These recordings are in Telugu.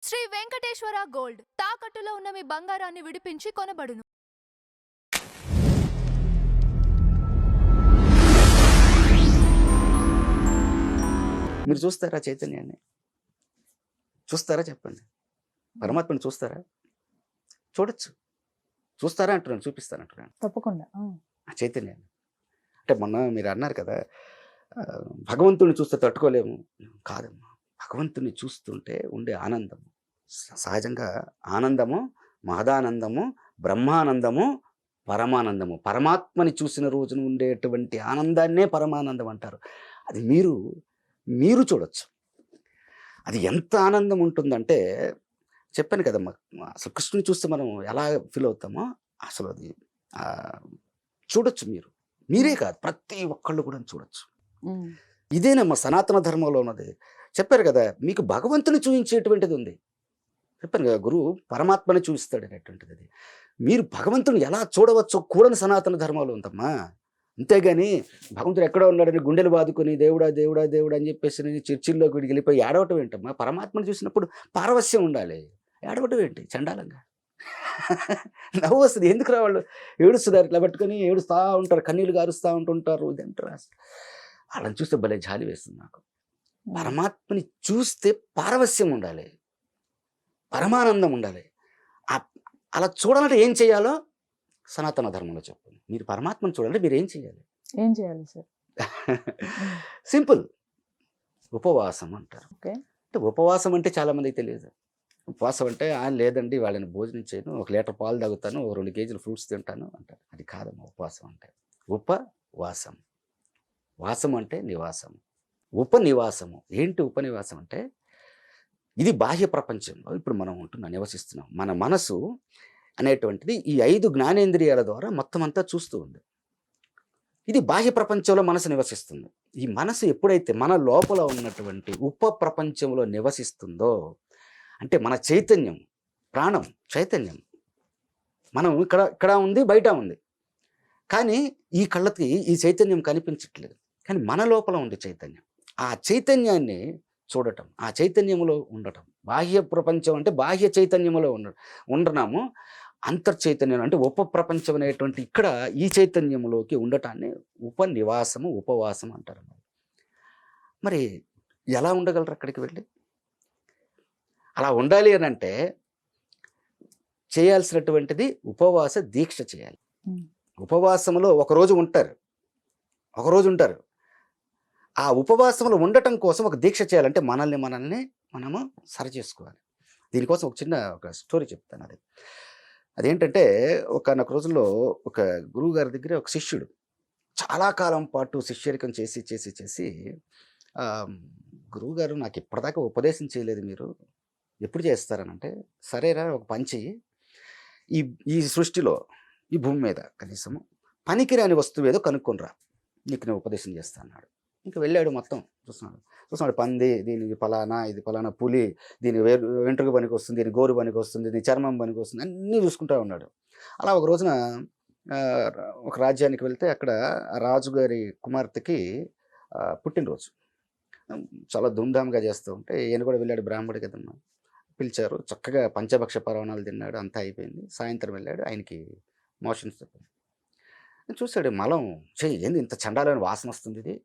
శ్రీ వెంకటేశ్వర గోల్డ్ తాకట్టులో ఉన్న మీ బంగారాన్ని విడిపించి కొనబడును. మీరు చూస్తారా చైతన్యాన్ని? చూస్తారా చెప్పండి? పరమాత్మని చూస్తారా? చూడొచ్చు. చూస్తారా అంటున్నాను, చూపిస్తానంటున్నాను. తప్పకుండా. ఆ చైతన్యాన్ని. అంటే మొన్న మీరు అన్నారు కదా, భగవంతుడిని చూస్తే తట్టుకోలేము. కాదమ్మా, భగవంతుడిని చూస్తుంటే ఉండే ఆనందము సహజంగా ఆనందము, మహదానందము, బ్రహ్మానందము, పరమానందము. పరమాత్మని చూసిన రోజున ఉండేటువంటి ఆనందాన్నే పరమానందం అంటారు. అది మీరు చూడొచ్చు. అది ఎంత ఆనందం ఉంటుందంటే, చెప్పాను కదమ్మా, అసలు కృష్ణుని చూస్తే మనం ఎలా ఫీల్ అవుతామో అసలు అది చూడొచ్చు. మీరే కాదు, ప్రతి ఒక్కళ్ళు కూడా చూడొచ్చు. ఇదేనమ్మా సనాతన ధర్మంలో ఉన్నది. చెప్పారు కదా, మీకు భగవంతుని చూపించేటువంటిది ఉంది. చెప్పాను కదా, గురువు పరమాత్మని చూపిస్తాడు అనేటువంటిది. అది మీరు భగవంతుని ఎలా చూడవచ్చో కూడా సనాతన ధర్మంలో ఉందమ్మా. అంతేగాని భగవంతుడు ఎక్కడో ఉన్నాడని గుండెలు బాదుకొని దేవుడా దేవుడా దేవుడా అని చెప్పేసి నేను చర్చిల్లోకి వీడికి వెళ్ళిపోయి ఏడవటం ఏంటమ్మా? పరమాత్మను చూసినప్పుడు పారవస్యం ఉండాలి. ఏడవటం ఏంటి చండాలంగా? నవ్వు వస్తుంది. ఎందుకు రా వాళ్ళు ఏడుస్తున్నారు, ఇట్లా పట్టుకొని ఏడుస్తూ ఉంటారు, కన్నీళ్ళు గారుస్తూ ఉంటుంటారు. ఇదంటారు అసలు. వాళ్ళని చూస్తే భలే జాలి వేస్తుంది నాకు. పరమాత్మని చూస్తే పారవస్యం ఉండాలి, పరమానందం ఉండాలి. అలా చూడాలంటే ఏం చేయాలో సనాతన ధర్మంలో చెప్పండి. మీరు పరమాత్మను చూడాలంటే మీరు ఏం చేయాలి? ఏం చేయాలి సార్? సింపుల్, ఉపవాసం అంటారు. ఓకే. అంటే ఉపవాసం అంటే చాలామందికి తెలియదు. ఉపవాసం అంటే లేదండి వాళ్ళని భోజనం చేయను, 1 లీటర్ పాలు తాగుతాను, 2 కేజీలు ఫ్రూట్స్ తింటాను అంటారు. అది కాదమ్మా ఉపవాసం అంటే. ఉపవాసం, వాసం అంటే నివాసం, ఉపనివాసము. ఏంటి ఉపనివాసం అంటే, ఇది బాహ్య ప్రపంచంలో ఇప్పుడు మనం నివసిస్తున్నాం. మన మనసు అనేటువంటిది ఈ 5 జ్ఞానేంద్రియాల ద్వారా మొత్తం అంతా చూస్తూ ఉంది. ఇది బాహ్య ప్రపంచంలో మనసు నివసిస్తుంది. ఈ మనసు ఎప్పుడైతే మన లోపల ఉన్నటువంటి ఉప ప్రపంచంలో నివసిస్తుందో, అంటే మన చైతన్యం, ప్రాణం, చైతన్యం మనం ఇక్కడ ఉంది, బయట ఉంది. కానీ ఈ కళ్ళకి ఈ చైతన్యం కనిపించట్లేదు. కానీ మన లోపల ఉంది చైతన్యం. ఆ చైతన్యాన్ని చూడటం, ఆ చైతన్యంలో ఉండటం. బాహ్య ప్రపంచం అంటే బాహ్య చైతన్యంలో ఉండనాము. అంతర్చైతన్యం అంటే ఉప ప్రపంచం అనేటువంటి ఇక్కడ ఈ చైతన్యంలోకి ఉండటాన్ని ఉపనివాసము, ఉపవాసం అంటారు. మరి ఎలా ఉండగలరు అక్కడికి వెళ్ళి? అలా ఉండాలి అని అంటే చేయాల్సినటువంటిది ఉపవాస దీక్ష చేయాలి. ఉపవాసంలో ఒకరోజు ఉంటారు. ఆ ఉపవాసంలో ఉండటం కోసం ఒక దీక్ష చేయాలంటే మనల్ని మనము సరి చేసుకోవాలి. దీనికోసం ఒక స్టోరీ చెప్తాను. అదేంటంటే, ఒకనొక రోజుల్లో ఒక గురువు గారి దగ్గర ఒక శిష్యుడు చాలా కాలం పాటు శిష్యరికం చేసి గురువుగారు నాకు ఇప్పటిదాకా ఉపదేశం చేయలేదు, మీరు ఎప్పుడు చేస్తారనంటే, సరేరా ఒక పని చెయ్యి, ఈ సృష్టిలో ఈ భూమి మీద కనీసము పనికిరాని వస్తువు ఏదో కనుక్కొనిరా, నీకు నేను ఉపదేశం చేస్తా అన్నాడు. ఇంకా వెళ్ళాడు, మొత్తం చూస్తున్నాడు పంది, దీనికి ఫలానా, ఇది ఫలానా పులి, దీని వెంట్రుక పనికి వస్తుంది, దీని గోరు పనికి వస్తుంది, దీని చర్మం పనికి వస్తుంది, అన్నీ చూసుకుంటూ ఉన్నాడు. అలా ఒక రోజున ఒక రాజ్యానికి వెళ్తే అక్కడ రాజుగారి కుమార్తెకి పుట్టినరోజు చాలా ధూమ్ధామ్గా చేస్తూ ఉంటే ఈయన కూడా వెళ్ళాడు, బ్రాహ్మడు కదమ్మా. పిలిచారు, చక్కగా పంచభక్ష పరమాణాలు తిన్నాడు, అంతా అయిపోయింది. సాయంత్రం వెళ్ళాడు, ఆయనకి మోషన్స్ చూశాడు, మలం ఏంది ఇంత చండాలని వాసన వస్తుంది, ఇది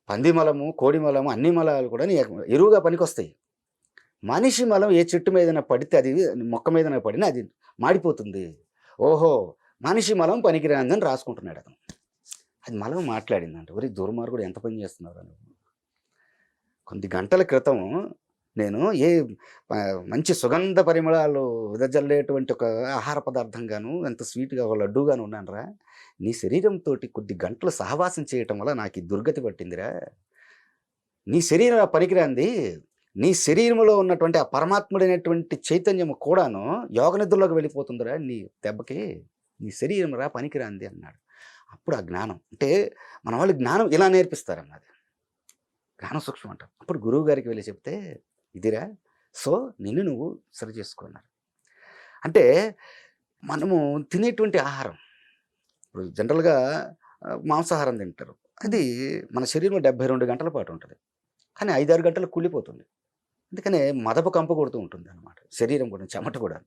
పంది మలము, కోడి మలము, అన్ని మలాలు కూడా ఎరువుగా పనికొస్తాయి. మనిషి మలం ఏ చెట్టు మీదన పడితే, అది మొక్క మీదన పడినా అది మాడిపోతుంది. ఓహో, మనిషి మలం పనికిరాందని రాసుకుంటున్నాడు అతను. అది మలం మాట్లాడిందంట, ఒరే దుర్మార్గుడు ఎంత పని చేస్తున్నారు అని. కొన్ని గంటల క్రితం నేను మంచి సుగంధ పరిమళాలు విదజల్లేటువంటి ఒక ఆహార పదార్థంగాను, ఎంత స్వీట్గా ఒక లడ్డూగాను ఉన్నానురా. నీ శరీరంతో కొద్ది గంటలు సహవాసం చేయటం వల్ల నాకు ఈ దుర్గతి పట్టిందిరా. నీ శరీరం పనికిరాంది, నీ శరీరంలో ఉన్నటువంటి ఆ పరమాత్ముడైనటువంటి చైతన్యం కూడాను యోగ నిద్రలోకి వెళ్ళిపోతుందిరా నీ దెబ్బకి. నీ శరీరం రా పనికిరాంది అన్నాడు. అప్పుడు ఆ జ్ఞానం అంటే, మన వాళ్ళు జ్ఞానం ఇలా నేర్పిస్తారన్నది, జ్ఞానం సూక్ష్మం అంటారు. అప్పుడు గురువు గారికి వెళ్ళి చెప్తే, ఇదిరా, సో నిన్ను నువ్వు సరి చేసుకున్నారు. అంటే మనము తినేటువంటి ఆహారం, ఇప్పుడు జనరల్గా మాంసాహారం తింటారు, అది మన శరీరంలో 72 గంటల పాటు ఉంటుంది. కానీ 5-6 గంటలకు కూలిపోతుంది. అందుకనే మదపు కంప కొడుతూ ఉంటుంది అనమాట శరీరం కూడా, చెమట కూడా.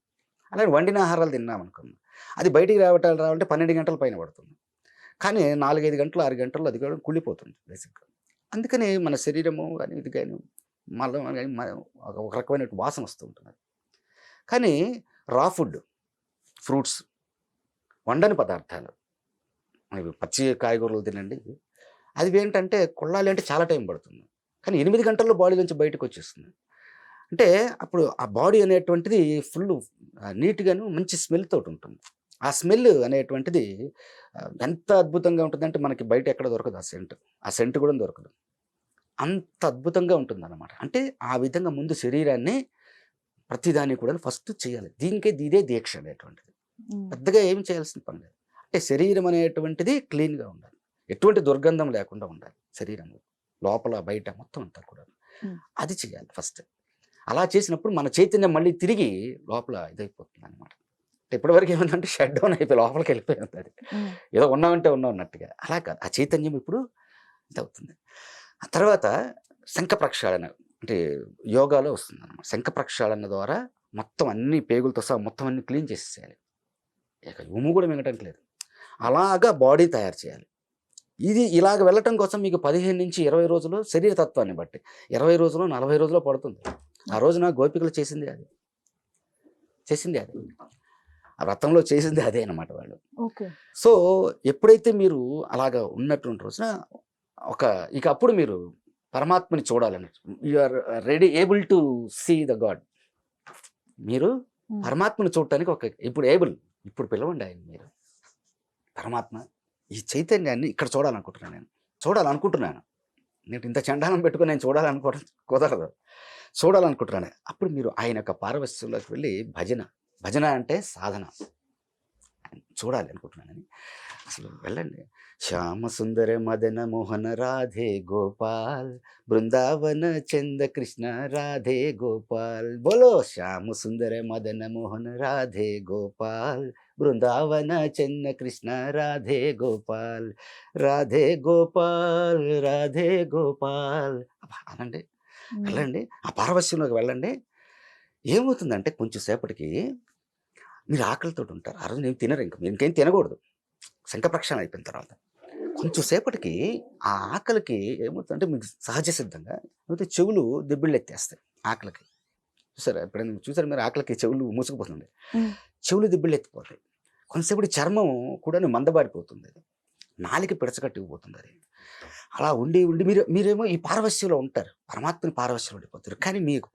అలాగే వండిన ఆహారాలు తిన్నామనుకోండి, అది బయటికి రావాలంటే 12 గంటల పైన పడుతుంది. కానీ 4, 5 గంటలు, 6 గంటల్లో అది కూడా కుళ్ళిపోతుంది బేసిక్గా. అందుకని మన శరీరము కానీ ఇది కానీ మళ్ళీ కానీ ఒక రకమైన వాసన వస్తూ ఉంటుంది. కానీ రా ఫుడ్, ఫ్రూట్స్, వండని పదార్థాలు, ఇవి పచ్చి కాయగూరలు తినండి, అది ఏంటంటే కొళ్ళాలి అంటే చాలా టైం పడుతుంది. కానీ 8 గంటల్లో బాడీ నుంచి బయటకు వచ్చేస్తుంది. అంటే అప్పుడు ఆ బాడీ అనేటువంటిది ఫుల్ నీట్గాను మంచి స్మెల్ తోటి ఉంటుంది. ఆ స్మెల్ అనేటువంటిది ఎంత అద్భుతంగా ఉంటుందంటే మనకి బయట ఎక్కడ దొరకదు ఆ సెంట్ కూడా దొరకదు. అంత అద్భుతంగా ఉంటుందన్నమాట. అంటే ఆ విధంగా ముందు శరీరాన్ని ప్రతిదాన్ని కూడా ఫస్ట్ చేయాలి. ఇదే దీక్ష అనేటువంటిది. పెద్దగా ఏం చేయాల్సిన పని లేదు. అంటే శరీరం అనేటువంటిది క్లీన్గా ఉండాలి, ఎటువంటి దుర్గంధం లేకుండా ఉండాలి శరీరంలో, లోపల బయట మొత్తం అంతా కూడా అది చేయాలి ఫస్ట్. అలా చేసినప్పుడు మన చైతన్యం మళ్ళీ తిరిగి లోపల ఇదైపోతుంది అనమాట. ఇప్పటివరకు ఏమందంటే షట్ డౌన్ అయిపోయి లోపలికి వెళ్ళిపోయింది. అది ఏదో ఉన్నామంటే ఉన్నాం అన్నట్టుగా. అలా కాదు, ఆ చైతన్యం ఇప్పుడు ఇదవుతుంది. ఆ తర్వాత శంఖ ప్రక్షాళన అంటే యోగాలో వస్తుంది అనమాట. శంఖ ప్రక్షాళన ద్వారా మొత్తం అన్ని పేగులతో సహా మొత్తం అన్ని క్లీన్ చేసేయాలి. ఇక ఉమ్ము కూడా మింగటానికి లేదు. అలాగా బాడీ తయారు చేయాలి. ఇది ఇలాగ వెళ్ళటం కోసం మీకు 15 నుంచి 20 రోజులు శరీర తత్వాన్ని బట్టి 20 రోజులు 40 రోజులు పడుతుంది. ఆ రోజున గోపికలు చేసింది అది. ఆ వ్రతంలో చేసింది అదే అనమాట వాళ్ళు. సో ఎప్పుడైతే మీరు అలాగా ఉన్నటువంటి రోజున ఇక అప్పుడు మీరు పరమాత్మని చూడాలని, you are ready able to see the god. మీరు పరమాత్మను చూడటానికి ఇప్పుడు పిలవండి ఆయన. మీరు పరమాత్మ ఈ చైతన్యాన్ని ఇక్కడ చూడాలనుకుంటున్నాను. నేను ఇంత చండాలం పెట్టుకుని నేను చూడాలనుకోవడం కుదరదు. చూడాలనుకుంటున్నాను. అప్పుడు మీరు ఆయన యొక్క పారవస్యంలోకి వెళ్ళి భజన అంటే సాధన, చూడాలి అనుకుంటున్నానని అసలు వెళ్ళండి. శ్యామ సుందర మదన మోహన రాధే గోపాల్, బృందావన చంద కృష్ణ రాధే గోపాల్. బోలో శ్యామ సుందర మదన మోహన రాధే గోపాల్, బృందావన చంద కృష్ణ రాధే గోపాల్, రాధే గోపాల్ రాధే గోపాల్ అనండి. వెళ్ళండి, ఆ పారవస్యంలోకి వెళ్ళండి. ఏమవుతుందంటే కొంచెం సేపటికి మీరు ఆకలితో ఉంటారు. ఆ రోజు నేను తినరు, ఇంకేం తినకూడదు శంఖ ప్రక్షాళన అయిపోయిన తర్వాత. కొంచెం సేపటికి ఆ ఆకలికి ఏమవుతుందంటే మీకు సహజ సిద్ధంగా చెవులు దిబ్బిళ్ళు ఎత్తేస్తాయి. ఆకలికి చూసారు మీరు, ఆకలికి చెవులు మూసుకుపోతుంది, చెవులు దిబ్బిళ్ళు ఎత్తిపోతాయి. కొంతసేపటి చర్మం కూడా మందబారిపోతుంది, నాలిక పిడచకట్టుకుపోతుంది. అది అలా ఉండి మీరేమో ఈ పారవస్యంలో ఉంటారు, పరమాత్మని పారవస్యంలో ఉండిపోతారు. కానీ మీకు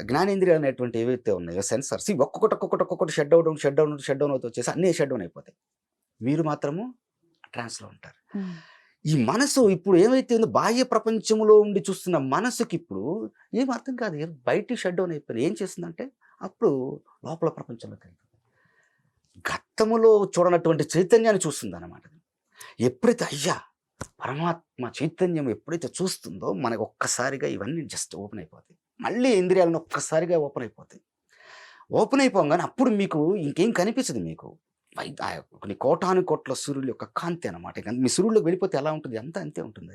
జ్ఞానేంద్రియాలు అనేటువంటి ఏవైతే ఉన్నాయో సెన్సర్స్, ఒక్కొక్కటి షట్ డౌన్ అవుతూ వచ్చేసి అన్నీ షట్ డౌన్ అయిపోతాయి. మీరు మాత్రము ట్రాన్స్లో ఉంటారు. ఈ మనసు ఇప్పుడు ఏమైతే ఉందో బాహ్య ప్రపంచంలో ఉండి చూస్తున్న మనసుకి ఇప్పుడు ఏం అర్థం కాదు, బయట షట్ డౌన్ అయిపోయింది. ఏం చేస్తుందంటే అప్పుడు లోపల ప్రపంచంలోకి వెళ్తుంది. గతములో చూడనటువంటి చైతన్యాన్ని చూస్తుంది అన్నమాట. ఎప్పుడైతే పరమాత్మ చైతన్యం ఎప్పుడైతే చూస్తుందో మనకు ఒక్కసారిగా ఇవన్నీ జస్ట్ ఓపెన్ అయిపోతాయి. మళ్ళీ ఇంద్రియాలను ఒక్కసారిగా ఓపెన్ అయిపోగానే అప్పుడు మీకు ఇంకేం కనిపించదు. మీకు కొన్ని కోట్ల సూర్యుల యొక్క కాంతి అనమాట. మీ సూర్యుడిలోకి వెళ్ళిపోతే ఎలా ఉంటుంది, అంతే ఉంటుంది.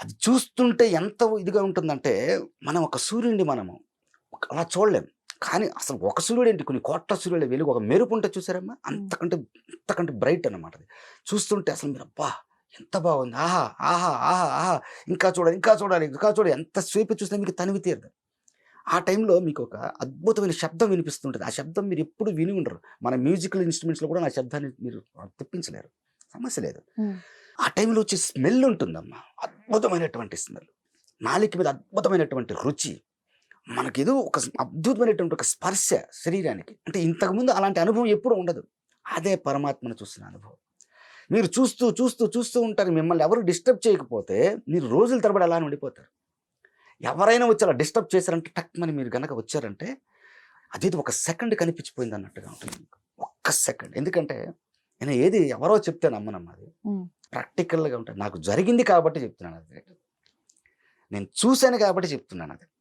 అది చూస్తుంటే ఎంత ఇదిగా ఉంటుందంటే మనం ఒక సూర్యుడిని మనము అలా చూడలేం. కానీ అసలు ఒక సూర్యుడు ఏంటి, కొన్ని కోట్ల సూర్యుల వెలుగు, ఒక మెరుపు ఉంటే చూసారమ్మా, అంతకంటే బ్రైట్ అనమాట. అది చూస్తుంటే అసలు మీరు ఎంత బాగుంది, ఆహా ఇంకా చూడాలి ఎంతసేపు చూసినా మీకు తనివి తీరదు. ఆ టైంలో మీకు ఒక అద్భుతమైన శబ్దం వినిపిస్తుంటుంది. ఆ శబ్దం మీరు ఎప్పుడు విని ఉండరు. మన మ్యూజికల్ ఇన్స్ట్రుమెంట్స్లో కూడా ఆ శబ్దాన్ని మీరు తెప్పించలేరు, సమస్య లేదు. ఆ టైంలో వచ్చే స్మెల్ ఉంటుందమ్మా, అద్భుతమైనటువంటి స్మెల్, నాలుక మీద అద్భుతమైనటువంటి రుచి, మనకేదో ఒక అద్భుతమైనటువంటి ఒక స్పర్శ శరీరానికి. అంటే ఇంతకుముందు అలాంటి అనుభవం ఎప్పుడూ ఉండదు. అదే పరమాత్మను చూస్తున్న అనుభవం. మీరు చూస్తూ ఉంటారు. మిమ్మల్ని ఎవరు డిస్టర్బ్ చేయకపోతే మీరు రోజుల తరబడి అలానే ఉండిపోతారు. ఎవరైనా వచ్చి అలా డిస్టర్బ్ చేశారంటే టక్మని మీరు గనక వచ్చారంటే అదేదో ఒక సెకండ్ కనిపించిపోయింది అన్నట్టుగా ఉంటుంది. ఒక్క సెకండ్. ఎందుకంటే నేను ఏది ఎవరో చెప్తే నమ్మనమ్మా, అది ప్రాక్టికల్గా ఉంటుంది. నాకు జరిగింది కాబట్టి చెప్తున్నాను, అది నేను చూశాను కాబట్టి చెప్తున్నాను. అది